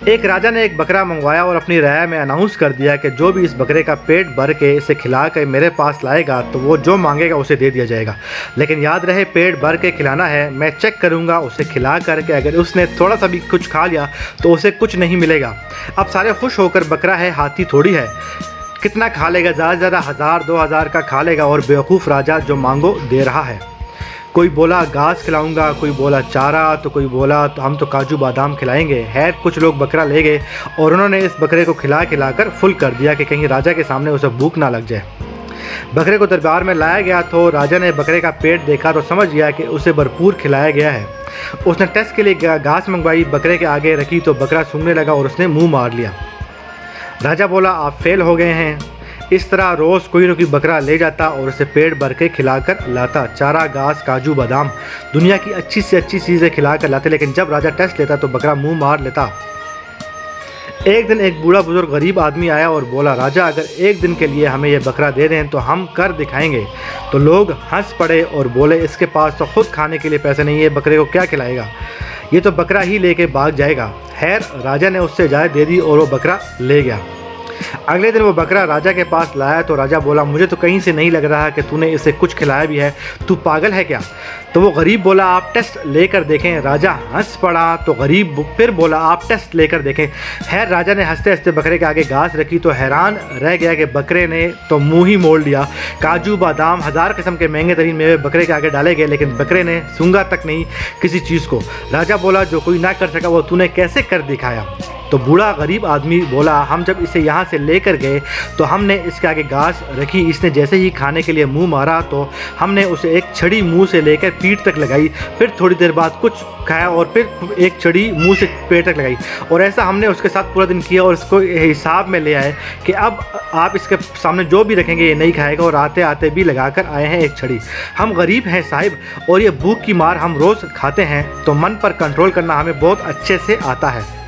एक राजा ने एक बकरा मंगवाया और अपनी राय में अनाउंस कर दिया कि जो भी इस बकरे का पेट भर के इसे खिला कर मेरे पास लाएगा तो वो जो मांगेगा उसे दे दिया जाएगा। लेकिन याद रहे, पेट भर के खिलाना है। मैं चेक करूँगा उसे खिला करके, अगर उसने थोड़ा सा भी कुछ खा लिया तो उसे कुछ नहीं मिलेगा। अब सारे खुश होकर, बकरा है हाथी थोड़ी है, कितना खा लेगा, ज़्यादा से ज़्यादा 1000-2000 का खा लेगा। और बेवकूफ़ राजा जो मांगो दे रहा है। कोई बोला घास खिलाऊंगा, कोई बोला चारा, तो कोई बोला तो हम तो काजू बादाम खिलाएंगे। खैर कुछ लोग बकरा ले गए और उन्होंने इस बकरे को खिला खिलाकर फुल कर दिया कि कहीं राजा के सामने उसे भूख ना लग जाए। बकरे को दरबार में लाया गया तो राजा ने बकरे का पेट देखा तो समझ गया कि उसे भरपूर खिलाया गया है। उसने टेस्ट के लिए घास मंगवाई, बकरे के आगे रखी तो बकरा सूंघने लगा और उसने मुँह मार लिया। राजा बोला, आप फेल हो गए हैं। इस तरह रोज़ कोई न कोई बकरा ले जाता और उसे पेट भर के खिलाकर लाता, चारा, घास, काजू बादाम, दुनिया की अच्छी से अच्छी चीज़ें खिलाकर लाते। लेकिन जब राजा टेस्ट लेता तो बकरा मुंह मार लेता। एक दिन एक बूढ़ा बुजुर्ग गरीब आदमी आया और बोला, राजा अगर एक दिन के लिए हमें यह बकरा दे दें तो हम कर दिखाएंगे। तो लोग हंस पड़े और बोले, इसके पास तो खुद खाने के लिए पैसे नहीं है, बकरे को क्या खिलाएगा, ये तो बकरा ही लेके भाग जाएगा। खैर राजा ने उससे इजाज़त दे दी और वो बकरा ले गया। अगले दिन वो बकरा राजा के पास लाया तो राजा बोला, मुझे तो कहीं से नहीं लग रहा कि तूने इसे कुछ खिलाया भी है, तू पागल है क्या। तो वो गरीब बोला, आप टेस्ट लेकर देखें। राजा हंस पड़ा तो गरीब फिर बोला, आप टेस्ट लेकर देखें। खैर राजा ने हंसते हंसते बकरे के आगे घास रखी तो हैरान रह गया कि बकरे ने तो मुँह ही मोड़ लिया। काजू बादाम, 1000 किस्म के महंगे तरीन मेवे बकरे के आगे डाले गए, लेकिन बकरे ने सूंघा तक नहीं किसी चीज़ को। राजा बोला, जो कोई ना कर सका वो तूने कैसे कर दिखाया। तो बूढ़ा गरीब आदमी बोला, हम जब इसे यहाँ से लेकर गए तो हमने इसके आगे घास रखी, इसने जैसे ही खाने के लिए मुंह मारा तो हमने उसे एक छड़ी मुंह से लेकर पीठ तक लगाई, फिर थोड़ी देर बाद कुछ खाया और फिर एक छड़ी मुंह से पेट तक लगाई। और ऐसा हमने उसके साथ पूरा दिन किया और इसको हिसाब में ले आए कि अब आप इसके सामने जो भी रखेंगे ये नहीं खाएगा। और आते आते भी लगा कर आए हैं एक छड़ी। हम गरीब हैं साहिब और ये भूख की मार हम रोज़ खाते हैं, तो मन पर कंट्रोल करना हमें बहुत अच्छे से आता है।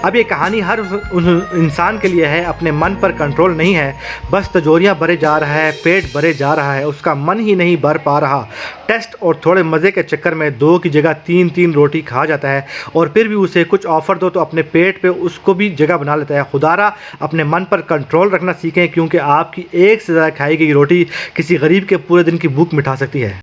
अब ये कहानी हर इंसान के लिए है, अपने मन पर कंट्रोल नहीं है, बस तिजोरियाँ भरे जा रहा है, पेट भरे जा रहा है, उसका मन ही नहीं भर पा रहा। टेस्ट और थोड़े मज़े के चक्कर में 2 की जगह 3-3 रोटी खा जाता है और फिर भी उसे कुछ ऑफ़र दो तो अपने पेट पे उसको भी जगह बना लेता है। खुदारा अपने मन पर कंट्रोल रखना सीखें, क्योंकि आपकी एक से ज़्यादा खाई गई रोटी किसी गरीब के पूरे दिन की भूख मिटा सकती है।